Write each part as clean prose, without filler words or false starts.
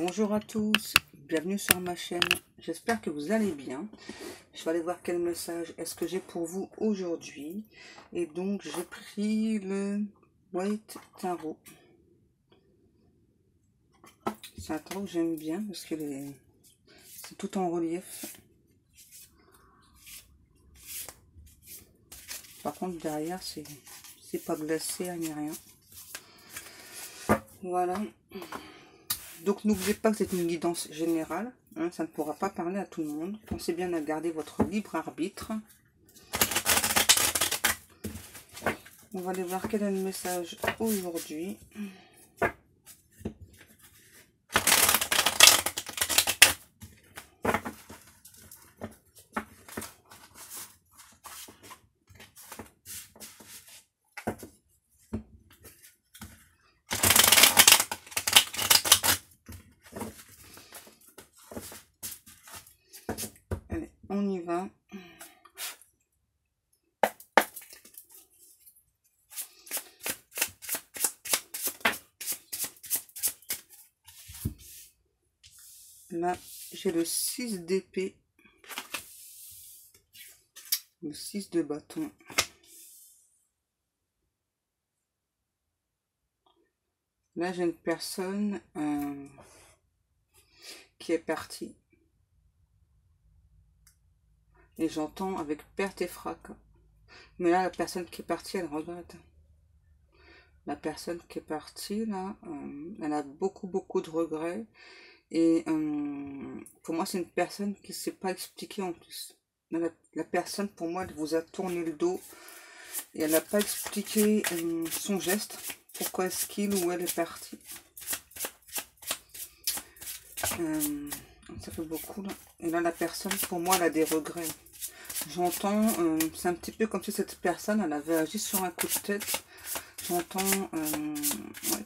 Bonjour à tous, bienvenue sur ma chaîne, j'espère que vous allez bien. Je vais aller voir quel message est-ce que j'ai pour vous aujourd'hui. Et donc j'ai pris le White Tarot. C'est un tarot que j'aime bien parce que c'est tout en relief. Par contre derrière c'est pas glacé ni rien. Voilà. Donc n'oubliez pas que c'est une guidance générale, hein, ça ne pourra pas parler à tout le monde. Pensez bien à garder votre libre arbitre. On va aller voir quel est le message aujourd'hui. Allez, on y va. Là, j'ai le 6 d'épée, le 6 de bâton. Là, j'ai une personne qui est partie. Et j'entends avec perte et fracas. Mais là, la personne qui est partie, elle regrette. La personne qui est partie, là, elle a beaucoup de regrets. Et pour moi, c'est une personne qui ne sait pas expliquer en plus. La personne, pour moi, elle vous a tourné le dos. Et elle n'a pas expliqué son geste. Pourquoi est-ce qu'il ou elle est parti. Ça fait beaucoup, là. Et là, la personne, pour moi, elle a des regrets. J'entends, c'est un petit peu comme si cette personne, elle avait agi sur un coup de tête. J'entends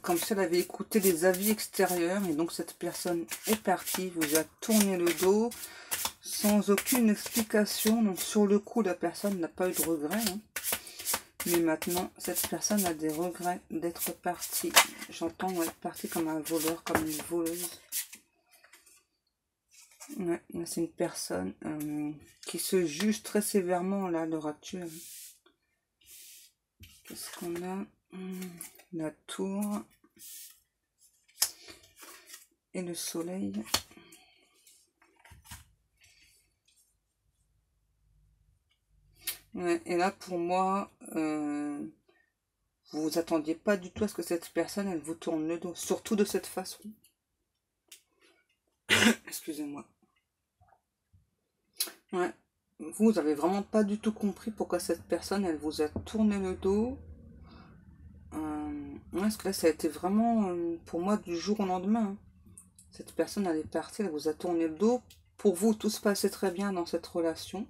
comme si elle avait écouté des avis extérieurs. Et donc, cette personne est partie, vous a tourné le dos sans aucune explication. Donc, sur le coup, la personne n'a pas eu de regret. Hein. Mais maintenant, cette personne a des regrets d'être partie. J'entends être partie comme un voleur, comme une voleuse. Ouais, c'est une personne qui se juge très sévèrement là, à l'heure actuelle. Qu'est-ce qu'on a? La tour et le soleil. Ouais, et là, pour moi, vous vous attendiez pas du tout à ce que cette personne, elle vous tourne le dos. Surtout de cette façon. Excusez-moi. Ouais. Vous avez vraiment pas du tout compris pourquoi cette personne, elle vous a tourné le dos. Ouais, parce que là, ça a été vraiment, pour moi, du jour au lendemain. Hein. Cette personne, elle est partie, elle vous a tourné le dos. Pour vous, tout se passait très bien dans cette relation.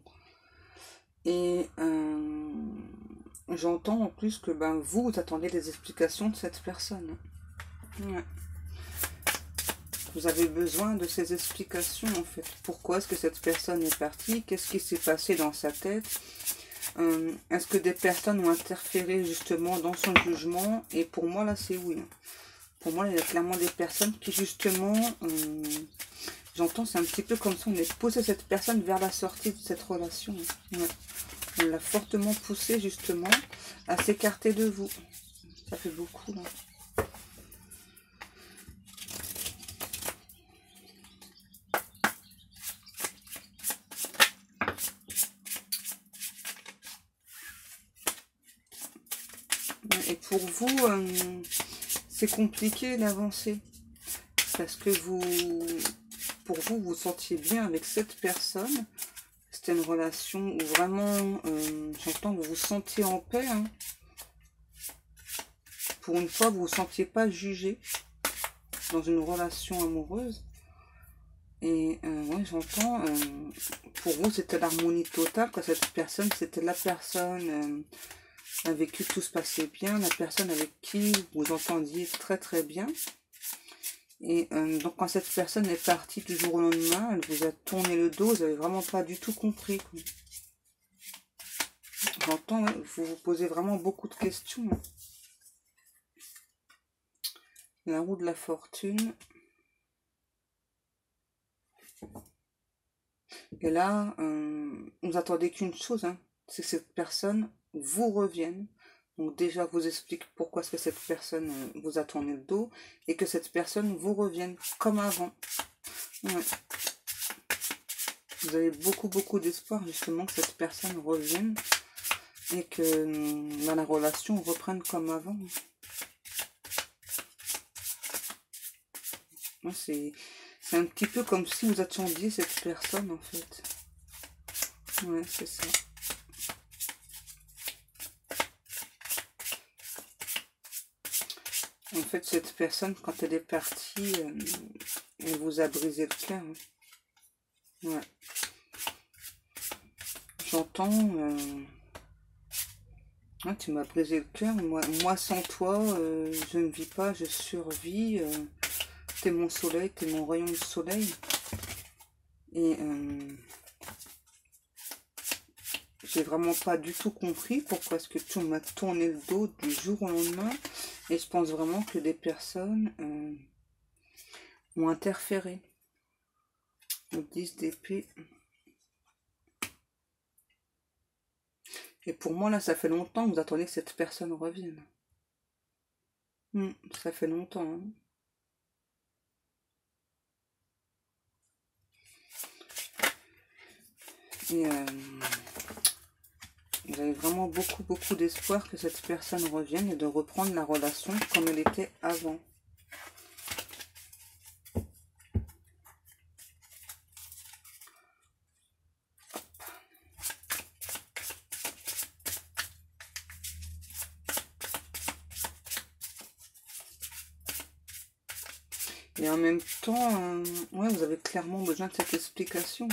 Et j'entends en plus que vous attendez des explications de cette personne. Ouais. Vous avez besoin de ces explications en fait. Pourquoi est-ce que cette personne est partie? Qu'est-ce qui s'est passé dans sa tête? Est-ce que des personnes ont interféré justement dans son jugement? Et pour moi là c'est oui. Pour moi il y a clairement des personnes qui justement, j'entends c'est un petit peu comme si on est poussé cette personne vers la sortie de cette relation. Ouais. On l'a fortement poussé justement à s'écarter de vous. Ça fait beaucoup là. Et pour vous, c'est compliqué d'avancer. Parce que pour vous, vous sentiez bien avec cette personne. C'était une relation où vraiment, j'entends que vous vous sentiez en paix. Hein. Pour une fois, vous ne vous sentiez pas jugé dans une relation amoureuse. Et ouais, j'entends, pour vous, c'était l'harmonie totale. Quand cette personne, c'était la personne avec qui tout se passait bien, la personne avec qui vous entendiez très bien. Et donc quand cette personne est partie du jour au lendemain, elle vous a tourné le dos, vous n'avez vraiment pas du tout compris. J'entends, ouais, vous vous posez vraiment beaucoup de questions. Hein. La roue de la fortune. Et là, vous attendez qu'une chose, hein, c'est que cette personne vous revienne. Donc déjà, vous explique pourquoi est-ce que cette personne vous a tourné le dos et que cette personne vous revienne comme avant. Ouais. Vous avez beaucoup d'espoir justement que cette personne revienne et que dans la relation, on reprenne comme avant. C'est un petit peu comme si vous attendiez cette personne en fait. Ouais, c'est ça. En fait, cette personne, quand elle est partie, elle vous a brisé le cœur. Ouais. J'entends... Ah, tu m'as brisé le cœur. Moi, sans toi, je ne vis pas, je survis. T'es mon soleil, t'es mon rayon de soleil. Et j'ai vraiment pas du tout compris pourquoi est-ce que tu m'as tourné le dos du jour au lendemain. Et je pense vraiment que des personnes ont interféré. Le 10 d'épée. Et pour moi, là, ça fait longtemps que vous attendez que cette personne revienne. Ça fait longtemps. Hein. Et vous avez vraiment beaucoup d'espoir que cette personne revienne et de reprendre la relation comme elle était avant. Et en même temps, ouais, vous avez clairement besoin de cette explication.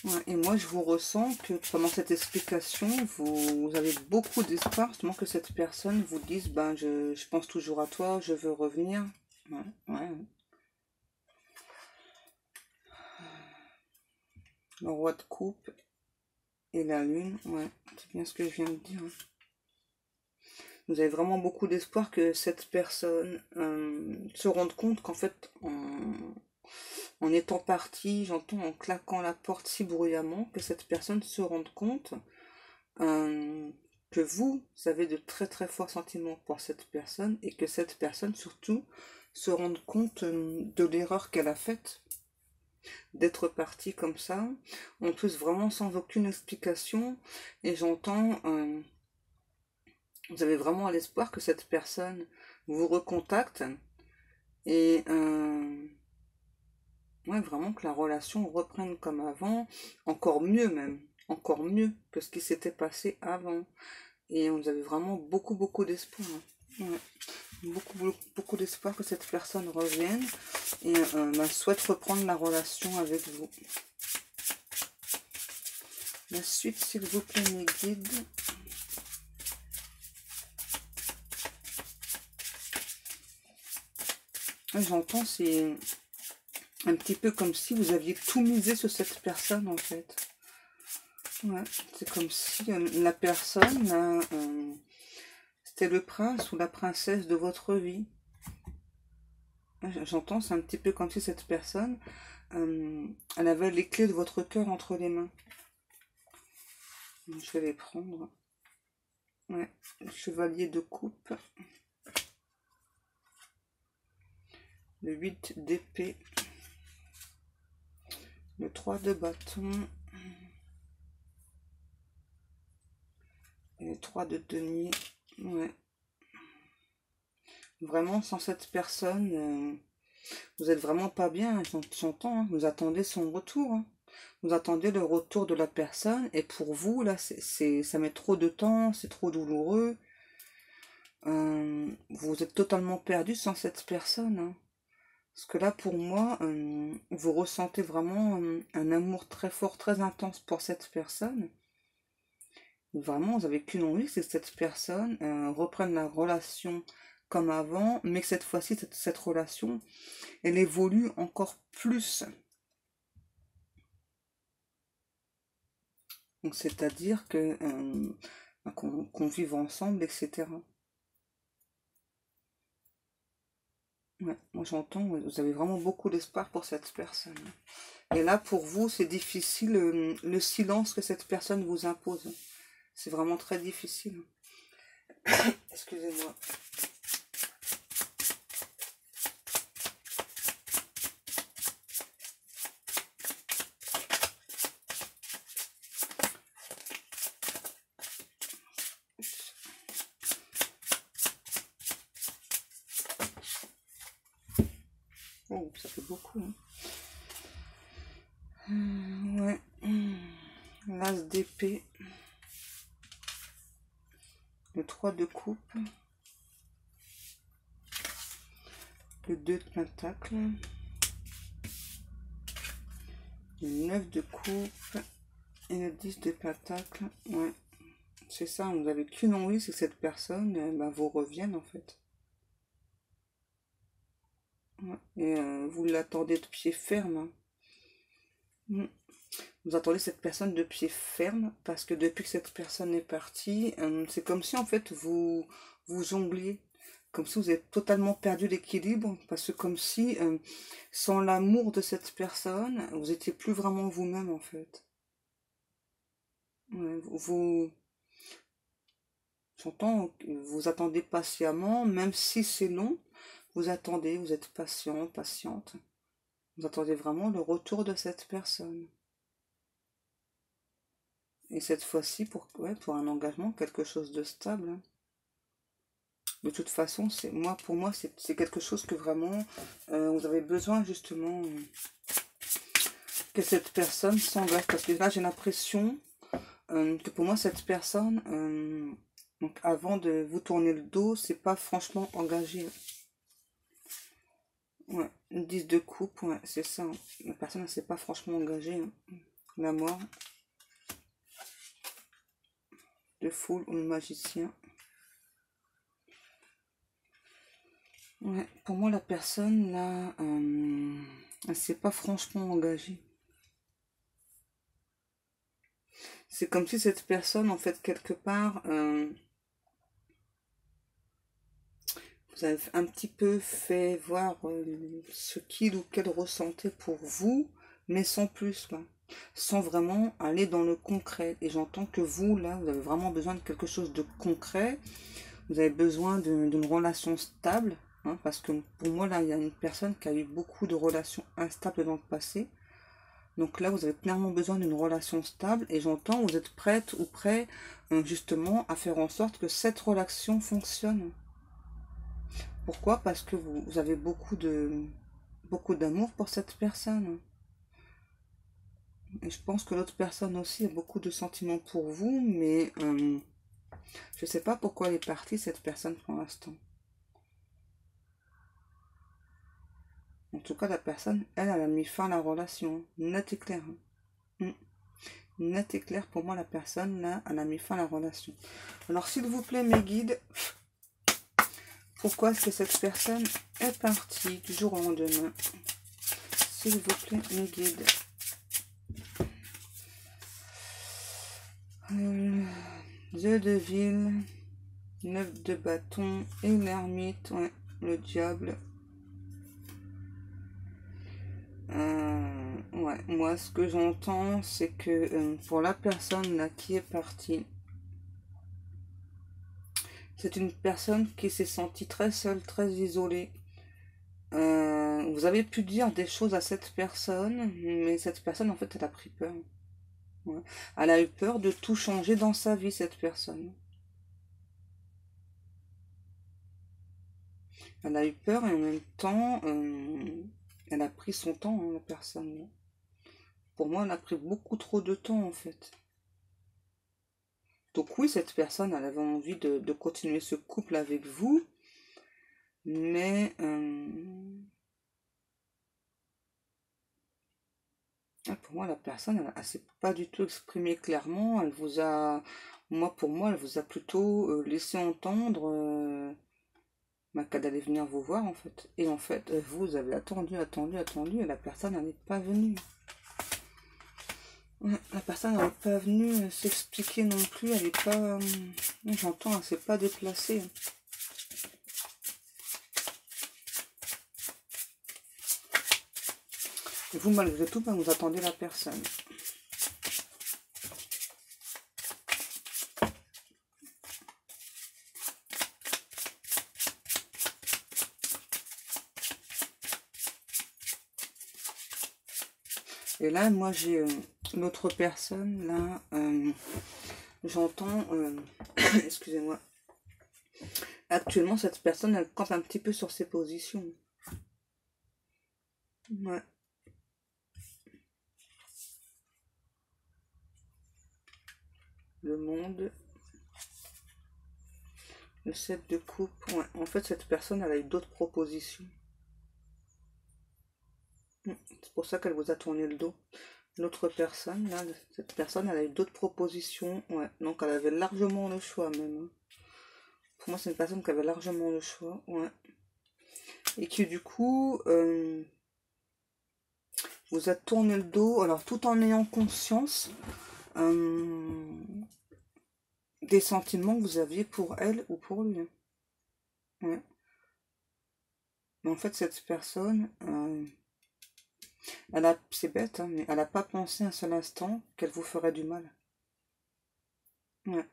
Ouais, et moi, je vous ressens que pendant cette explication, vous avez beaucoup d'espoir, justement, que cette personne vous dise, ben, je pense toujours à toi, je veux revenir. Ouais, ouais. Le roi de coupe et la lune, ouais, c'est bien ce que je viens de dire. Vous avez vraiment beaucoup d'espoir que cette personne se rende compte qu'en fait, en étant partie, j'entends en claquant la porte si bruyamment, que cette personne se rende compte que vous avez de très forts sentiments pour cette personne et que cette personne surtout se rende compte de l'erreur qu'elle a faite d'être partie comme ça, en plus vraiment sans aucune explication. Et j'entends, vous avez vraiment l'espoir que cette personne vous recontacte et ouais, vraiment que la relation reprenne comme avant, encore mieux même, encore mieux que ce qui s'était passé avant. Et vous avez vraiment beaucoup d'espoir. Hein. Ouais. Beaucoup d'espoir que cette personne revienne et souhaite reprendre la relation avec vous. La suite, s'il vous plaît, mes guides. J'entends, c'est un petit peu comme si vous aviez tout misé sur cette personne, en fait. Ouais, c'est comme si la personne, c'était le prince ou la princesse de votre vie. J'entends, c'est un petit peu comme si cette personne, elle avait les clés de votre cœur entre les mains. Je vais les prendre. Ouais, le chevalier de coupe. Le 8 d'épée. Le 3 de bâton. Et le 3 de denier. Ouais. Vraiment, sans cette personne, vous êtes vraiment pas bien, j'entends. Hein. Vous attendez son retour. Hein. Vous attendez le retour de la personne. Et pour vous, là, ça met trop de temps, c'est trop douloureux. Vous êtes totalement perdu sans cette personne. Hein. Parce que là, pour moi, vous ressentez vraiment un amour très fort, très intense pour cette personne. Vraiment, vous n'avez qu'une envie, c'est que cette personne reprenne la relation comme avant, mais que cette fois-ci, cette relation, elle évolue encore plus. Donc, c'est-à-dire que qu'on vive ensemble, etc. Ouais, moi j'entends, ouais, vous avez vraiment beaucoup d'espoir pour cette personne. Et là, pour vous, c'est difficile, le silence que cette personne vous impose. C'est vraiment très difficile. Excusez-moi. Oh, ça fait beaucoup. Hein. Ouais. L'as d'épée. Le 3 de coupe. Le 2 de pentacle. Le 9 de coupe. Et le 10 de pentacle. Ouais. C'est ça, vous n'avez qu'une envie, c'est que cette personne vous revienne en fait. Ouais. Et vous l'attendez de pied ferme. Hein. Vous attendez cette personne de pied ferme parce que depuis que cette personne est partie, c'est comme si en fait vous jongliez. Comme si vous avez totalement perdu l'équilibre, parce que comme si, sans l'amour de cette personne, vous étiez plus vraiment vous-même en fait. Ouais, j'entends, vous attendez patiemment, même si c'est long, vous attendez, vous êtes patient, patiente. Vous attendez vraiment le retour de cette personne. Et cette fois-ci, ouais, pour un engagement, quelque chose de stable. Hein. De toute façon, pour moi, c'est quelque chose que vraiment, vous avez besoin justement que cette personne s'engage. Parce que là, j'ai l'impression que pour moi, cette personne, donc avant de vous tourner le dos, c'est pas franchement engagé. Ouais, une 10 de coupe, ouais, c'est ça. La personne, elle s'est pas franchement engagée. Hein. La mort, le foule ou le magicien. Ouais, pour moi, la personne, là, elle s'est pas franchement engagée. C'est comme si cette personne, en fait, quelque part, vous avez un petit peu fait voir ce qu'il ou qu'elle ressentait pour vous, mais sans plus, quoi. Sans vraiment aller dans le concret. Et j'entends que vous, là, vous avez vraiment besoin de quelque chose de concret. Vous avez besoin d'une relation stable. Hein, parce que pour moi, là, il y a une personne qui a eu beaucoup de relations instables dans le passé. Donc là, vous avez clairement besoin d'une relation stable. Et j'entends, vous êtes prête ou prêt, justement, à faire en sorte que cette relation fonctionne. Pourquoi? Parce que vous avez beaucoup d'amour pour cette personne. Et je pense que l'autre personne aussi a beaucoup de sentiments pour vous, mais je ne sais pas pourquoi elle est partie, cette personne, pour l'instant. En tout cas, la personne, elle a mis fin à la relation. Net et clair. Hein. Net et clair, pour moi, la personne, là, elle a mis fin à la relation. Alors, s'il vous plaît, mes guides, pourquoi est-ce que cette personne est partie du jour au lendemain? S'il vous plaît, mes guides. Dieu de ville, 9 de bâton et l'ermite, ouais, le diable. Ouais, moi ce que j'entends, c'est que pour la personne là qui est partie, c'est une personne qui s'est sentie très seule, très isolée. Vous avez pu dire des choses à cette personne, mais cette personne en fait elle a pris peur. Ouais. Elle a eu peur de tout changer dans sa vie, cette personne. Elle a eu peur et en même temps, elle a pris son temps, hein, la personne. Pour moi, elle a pris beaucoup trop de temps, en fait. Donc oui, cette personne, elle avait envie de continuer ce couple avec vous, mais pour moi, la personne, elle s'est pas du tout exprimée clairement. Elle vous a, pour moi, elle vous a plutôt laissé entendre qu'elle allait venir vous voir, en fait. Et en fait, vous avez attendu, et la personne, elle n'est pas venue. La personne n'est pas venue s'expliquer non plus, elle n'est pas... j'entends, elle ne s'est pas déplacée. Et vous, malgré tout, ben, vous attendez la personne. Et là, moi, j'ai une autre personne, là, j'entends, excusez-moi, actuellement, cette personne, elle campe un petit peu sur ses positions. Ouais. Le monde. Le 7 de coupe. Ouais. En fait, cette personne, elle a eu d'autres propositions. C'est pour ça qu'elle vous a tourné le dos. L'autre personne, là, cette personne, elle a eu d'autres propositions. Ouais. Donc, elle avait largement le choix, même. Hein. Pour moi, c'est une personne qui avait largement le choix. Ouais. Et qui, du coup, vous a tourné le dos. Alors, tout en ayant conscience des sentiments que vous aviez pour elle ou pour lui. Ouais. Mais en fait, cette personne, c'est bête, hein, mais elle n'a pas pensé un seul instant qu'elle vous ferait du mal. Ouais.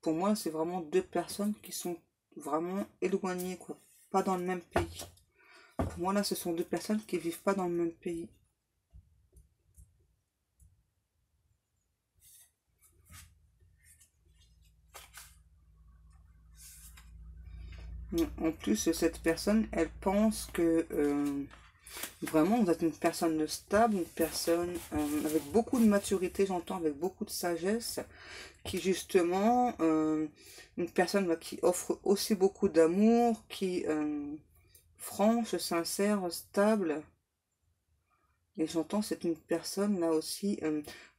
Pour moi, c'est vraiment deux personnes qui sont vraiment éloignées, quoi. Pas dans le même pays. Pour moi, là, ce sont deux personnes qui vivent pas dans le même pays. En plus, cette personne, elle pense que vraiment, vous êtes une personne stable, une personne avec beaucoup de maturité, j'entends, avec beaucoup de sagesse, qui justement, une personne bah, qui offre aussi beaucoup d'amour, qui franche, sincère, stable. Et j'entends, c'est une personne là aussi,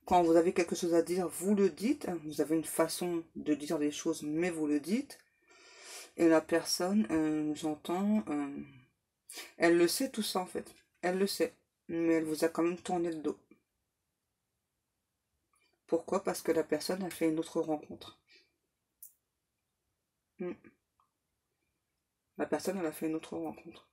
quand vous avez quelque chose à dire, vous le dites, hein, vous avez une façon de dire les choses, mais vous le dites. Et la personne, j'entends, elle le sait tout ça en fait, elle le sait, mais elle vous a quand même tourné le dos. Pourquoi? Parce que la personne a fait une autre rencontre. La personne, elle a fait une autre rencontre.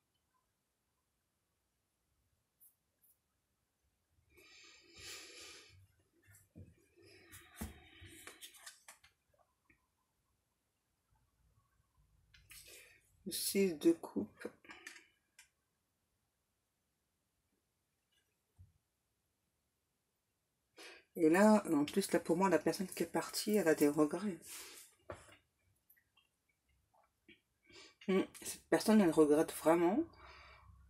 Le 6 de coupe. Et là, en plus, là, pour moi, la personne qui est partie, elle a des regrets. Cette personne, elle regrette vraiment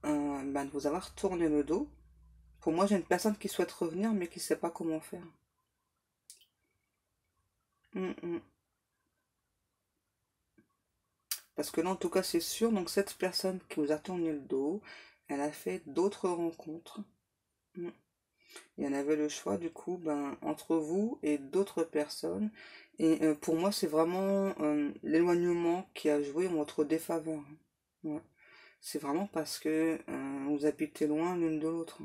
de vous avoir tourné le dos. Pour moi, j'ai une personne qui souhaite revenir, mais qui ne sait pas comment faire. Hum, hum. Parce que là, en tout cas, c'est sûr, donc cette personne qui vous a tourné le dos, elle a fait d'autres rencontres. Hum. Il y en avait le choix, du coup, entre vous et d'autres personnes. Et pour moi, c'est vraiment l'éloignement qui a joué en votre défaveur. Ouais. C'est vraiment parce que vous habitez loin l'une de l'autre.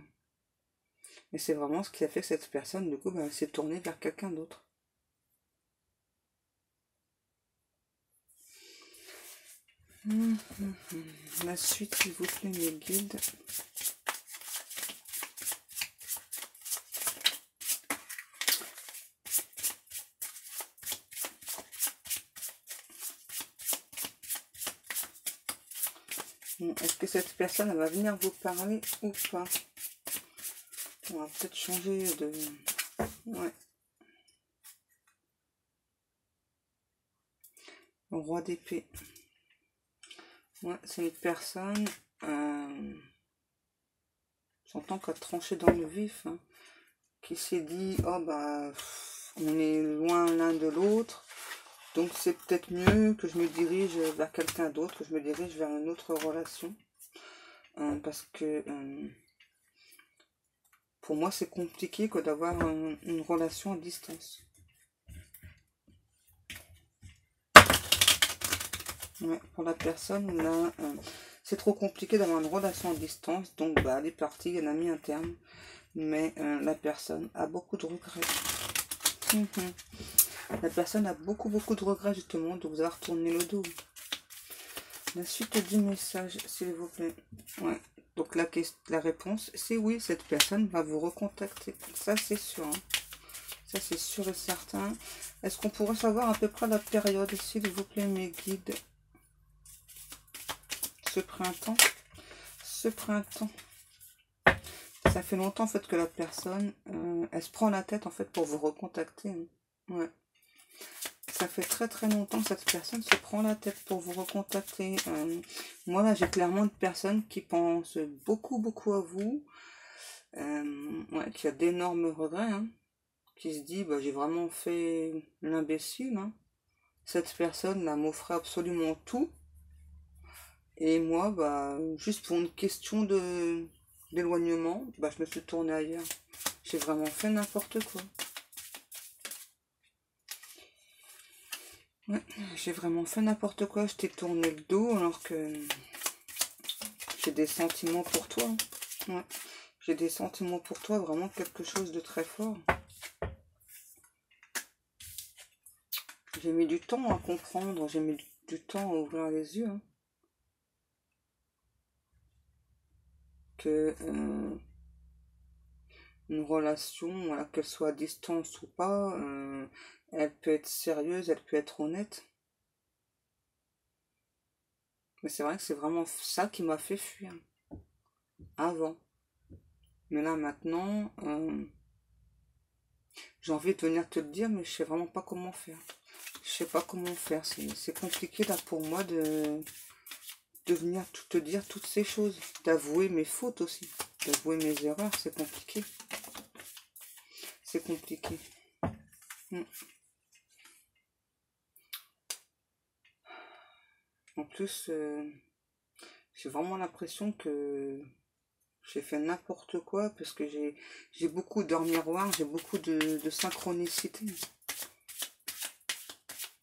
Et c'est vraiment ce qui a fait que cette personne, du coup, elle s'est tournée vers quelqu'un d'autre. La suite, s'il vous plaît, mes guides. Est-ce que cette personne elle va venir vous parler ou pas? On va peut-être changer de... Ouais. Le roi d'épée. Ouais, c'est une personne... J'entends qu'elle a tranché dans le vif. Hein, qui s'est dit, oh bah, on est loin l'un de l'autre. Donc c'est peut-être mieux que je me dirige vers quelqu'un d'autre, que je me dirige vers une autre relation. Parce que pour moi c'est compliqué que d'avoir une relation à distance. Ouais, pour la personne, là, c'est trop compliqué d'avoir une relation à distance. Donc bah, elle est partie, elle a mis un terme. Mais la personne a beaucoup de regrets. La personne a beaucoup de regrets justement de vous avoir tourné le dos. La suite du message, s'il vous plaît. Ouais. Donc la réponse, c'est oui, cette personne va vous recontacter. Ça, c'est sûr. Hein. Ça, c'est sûr et certain. Est-ce qu'on pourrait savoir à peu près la période, s'il vous plaît, mes guides? Ce printemps. Ce printemps. Ça fait longtemps, en fait, que la personne, elle se prend la tête, en fait, pour vous recontacter. Hein. Ouais. Ça fait très très longtemps que cette personne se prend la tête pour vous recontacter. Moi, là, j'ai clairement une personne qui pense beaucoup, beaucoup à vous. Ouais, qui a d'énormes regrets. Hein. Qui se dit, bah, j'ai vraiment fait l'imbécile. Hein. Cette personne, là, m'offrait absolument tout. Et moi, bah, juste pour une question d'éloignement, bah, je me suis tournée ailleurs. J'ai vraiment fait n'importe quoi. Ouais, j'ai vraiment fait n'importe quoi. Je t'ai tourné le dos alors que j'ai des sentiments pour toi. Ouais, j'ai des sentiments pour toi, vraiment quelque chose de très fort. J'ai mis du temps à comprendre, j'ai mis du temps à ouvrir les yeux. Hein. Que une relation, voilà, qu'elle soit à distance ou pas, elle peut être sérieuse, elle peut être honnête. Mais c'est vrai que c'est vraiment ça qui m'a fait fuir avant. Mais là maintenant, j'ai envie de venir te le dire, mais je sais vraiment pas comment faire. Je sais pas comment faire. C'est compliqué là pour moi de venir te dire toutes ces choses. D'avouer mes fautes aussi. D'avouer mes erreurs, c'est compliqué. C'est compliqué. Mm. En plus, j'ai vraiment l'impression que j'ai fait n'importe quoi parce que j'ai beaucoup d'heures miroirs, j'ai beaucoup de synchronicité.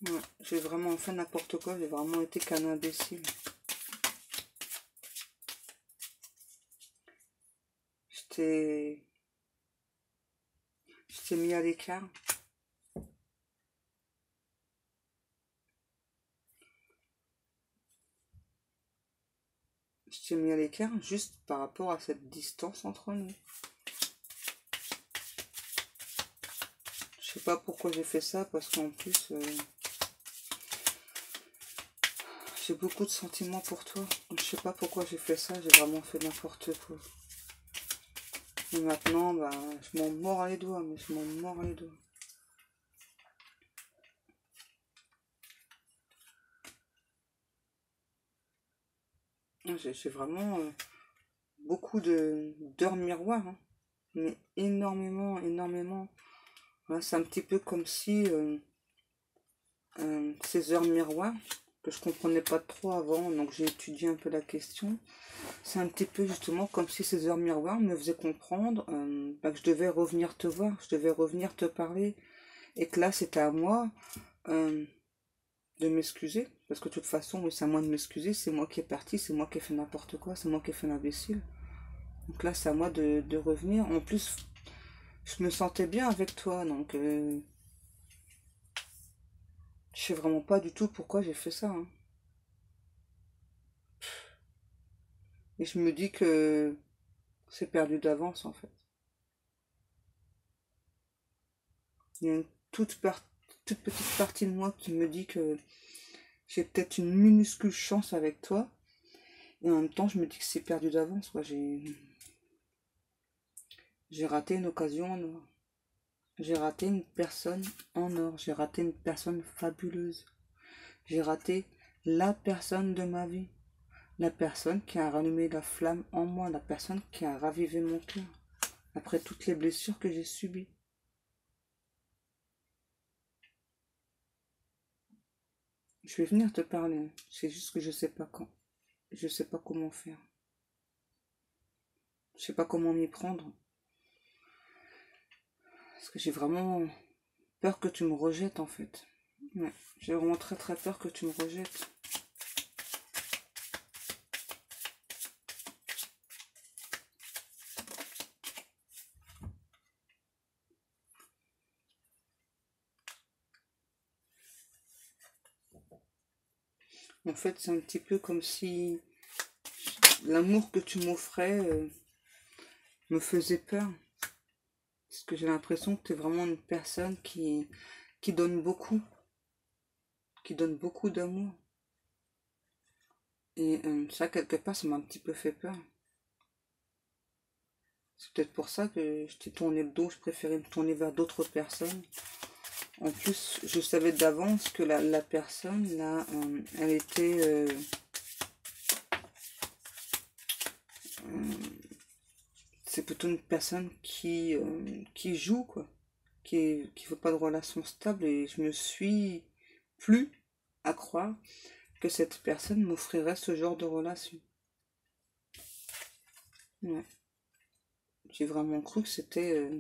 Ouais, j'ai vraiment fait n'importe quoi, j'ai vraiment été qu'un imbécile. Je t'ai mis à l'écart. Je t'ai mis à l'écart juste par rapport à cette distance entre nous. Je sais pas pourquoi j'ai fait ça parce qu'en plus j'ai beaucoup de sentiments pour toi. Je sais pas pourquoi j'ai fait ça, j'ai vraiment fait n'importe quoi. Et maintenant, bah, je m'en mords les doigts, mais je m'en mords les doigts. J'ai vraiment beaucoup d'heures miroirs, hein. Mais énormément, énormément. Voilà, c'est un petit peu comme si ces heures miroirs, que je comprenais pas trop avant, donc j'ai étudié un peu la question. C'est un petit peu justement comme si ces heures miroirs me faisaient comprendre bah, que je devais revenir te voir, je devais revenir te parler, et que là c'était à moi de m'excuser, parce que de toute façon, oui, c'est à moi de m'excuser, c'est moi qui est parti, c'est moi qui ai fait n'importe quoi, c'est moi qui ai fait l'imbécile. Donc là c'est à moi de revenir. En plus, je me sentais bien avec toi, donc je sais vraiment pas du tout pourquoi j'ai fait ça. Hein. Et je me dis que c'est perdu d'avance en fait. Il y a une toute petite partie de moi qui me dit que j'ai peut-être une minuscule chance avec toi. Et en même temps, je me dis que c'est perdu d'avance. J'ai raté une occasion en or. J'ai raté une personne en or. J'ai raté une personne fabuleuse. J'ai raté la personne de ma vie. La personne qui a rallumé la flamme en moi. La personne qui a ravivé mon cœur. Après toutes les blessures que j'ai subies. Je vais venir te parler. C'est juste que je sais pas quand. Je sais pas comment faire. Je sais pas comment m'y prendre. Parce que j'ai vraiment peur que tu me rejettes en fait. Ouais, j'ai vraiment très très peur que tu me rejettes. En fait, c'est un petit peu comme si l'amour que tu m'offrais me faisait peur. Parce que j'ai l'impression que tu es vraiment une personne qui donne beaucoup. Qui donne beaucoup d'amour. Et ça, quelque part, ça m'a un petit peu fait peur. C'est peut-être pour ça que je t'ai tourné le dos. Je préférais me tourner vers d'autres personnes. En plus, je savais d'avance que la personne, là, elle était... c'est plutôt une personne qui joue, quoi. Qui veut pas de relation stable. Et je me suis plu à croire que cette personne m'offrirait ce genre de relation. Ouais. J'ai vraiment cru que c'était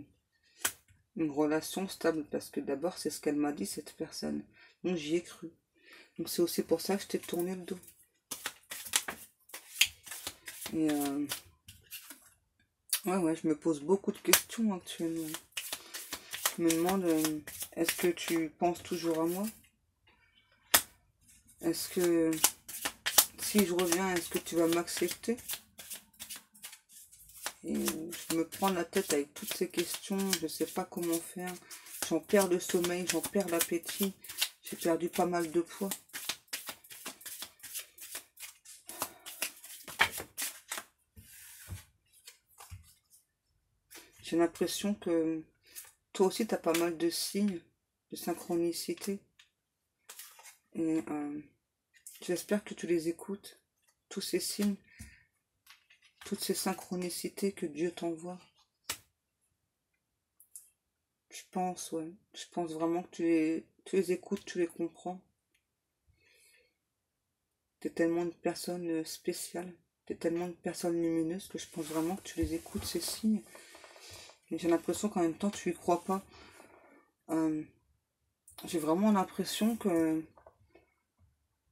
une relation stable. Parce que d'abord, c'est ce qu'elle m'a dit, cette personne. Donc j'y ai cru. Donc c'est aussi pour ça que je t'ai tourné le dos. Et ouais, je me pose beaucoup de questions actuellement. Je me demande, est-ce que tu penses toujours à moi? Est-ce que, si je reviens, est-ce que tu vas m'accepter? Et je me prends la tête avec toutes ces questions, je ne sais pas comment faire. J'en perds le sommeil, j'en perds l'appétit. J'ai perdu pas mal de poids. J'ai l'impression que toi aussi, tu as pas mal de signes de synchronicité. Et j'espère que tu les écoutes. Tous ces signes, toutes ces synchronicités que Dieu t'envoie. Je pense, ouais. Je pense vraiment que tu les écoutes, tu les comprends. Tu es tellement une personne spéciale. Tu es tellement une personne lumineuse que je pense vraiment que tu les écoutes, ces signes. Et j'ai l'impression qu'en même temps, tu y crois pas. J'ai vraiment l'impression que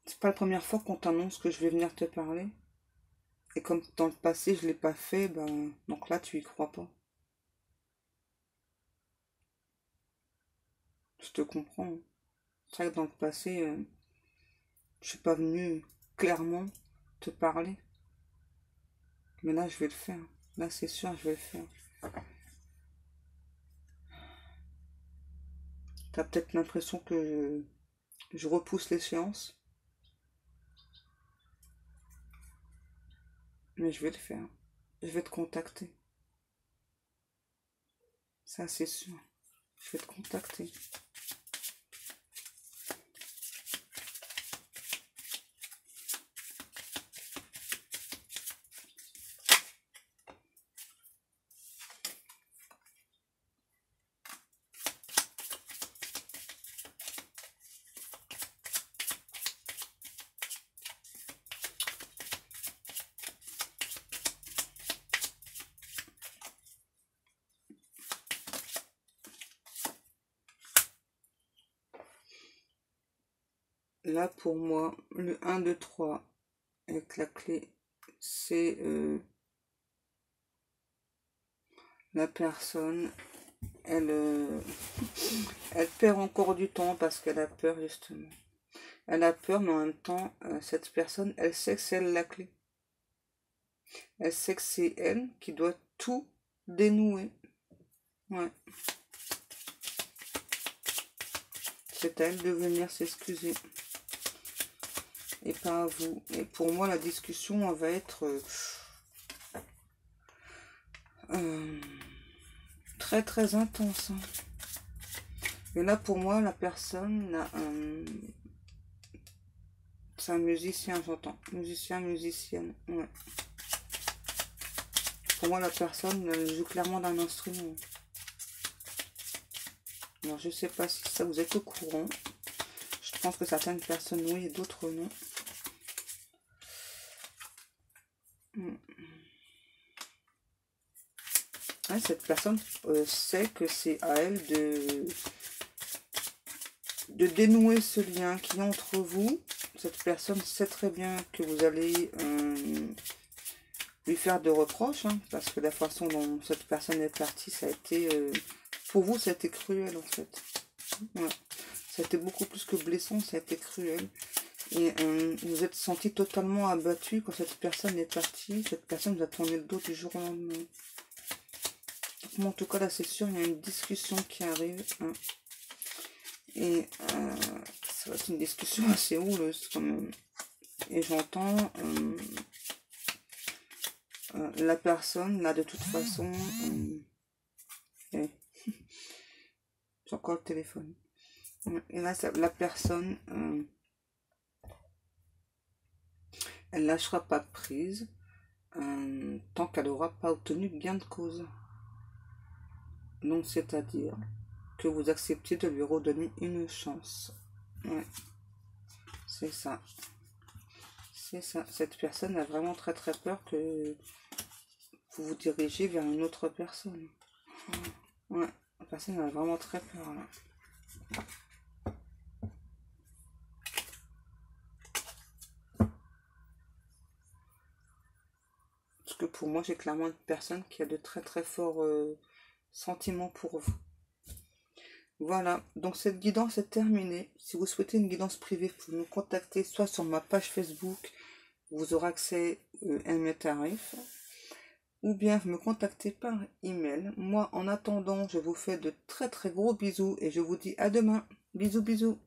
c'est pas la première fois qu'on t'annonce que je vais venir te parler. Et comme dans le passé, je l'ai pas fait, ben, donc là, tu y crois pas. Je te comprends. Hein. C'est vrai que dans le passé, je suis pas venue clairement te parler. Mais là, je vais le faire. Là, c'est sûr, je vais le faire. T'as peut-être l'impression que je repousse l'échéance. Mais je vais le faire. Je vais te contacter. Ça, c'est sûr. Je vais te contacter. Là, pour moi, le 1, 2, 3, avec la clé, c'est la personne, elle, elle perd encore du temps parce qu'elle a peur, justement. Elle a peur, mais en même temps, cette personne, elle sait que c'est elle la clé. Elle sait que c'est elle qui doit tout dénouer. Ouais. C'est à elle de venir s'excuser. Et pas à vous. Et pour moi, la discussion, elle va être très très intense. Hein. Et là, pour moi, la personne, là, c'est un musicien, j'entends. Musicien, musicienne. Ouais. Pour moi, la personne, elle joue clairement d'un instrument. Alors, je sais pas si ça vous êtes au courant. Je pense que certaines personnes, oui, et d'autres, non. Ouais, cette personne sait que c'est à elle de dénouer ce lien qui est entre vous. Cette personne sait très bien que vous allez lui faire de reproches, hein, parce que la façon dont cette personne est partie, ça a été, pour vous, ça a été cruel en fait. Ouais. Ça a été beaucoup plus que blessant, ça a été cruel. Et vous êtes senti totalement abattu quand cette personne est partie. Cette personne vous a tourné le dos du jour au lendemain. Moi, en tout cas, là, c'est sûr, il y a une discussion qui arrive. Hein. Et ça va être une discussion assez houleuse quand même. Et j'entends la personne, là, de toute façon... j'ai encore le téléphone. Et là, la personne... elle lâchera pas de prise tant qu'elle n'aura pas obtenu gain de cause. Donc, c'est-à-dire que vous acceptez de lui redonner une chance. Ouais, c'est ça. C'est ça. Cette personne a vraiment très très peur que vous vous dirigez vers une autre personne. Ouais, la personne a vraiment très peur là. Parce que pour moi, j'ai clairement une personne qui a de très très forts sentiments pour vous. Voilà, donc cette guidance est terminée. Si vous souhaitez une guidance privée, vous pouvez me contacter soit sur ma page Facebook, vous aurez accès à mes tarifs, ou bien vous me contactez par email. Moi, en attendant, je vous fais de très très gros bisous et je vous dis à demain. Bisous, bisous.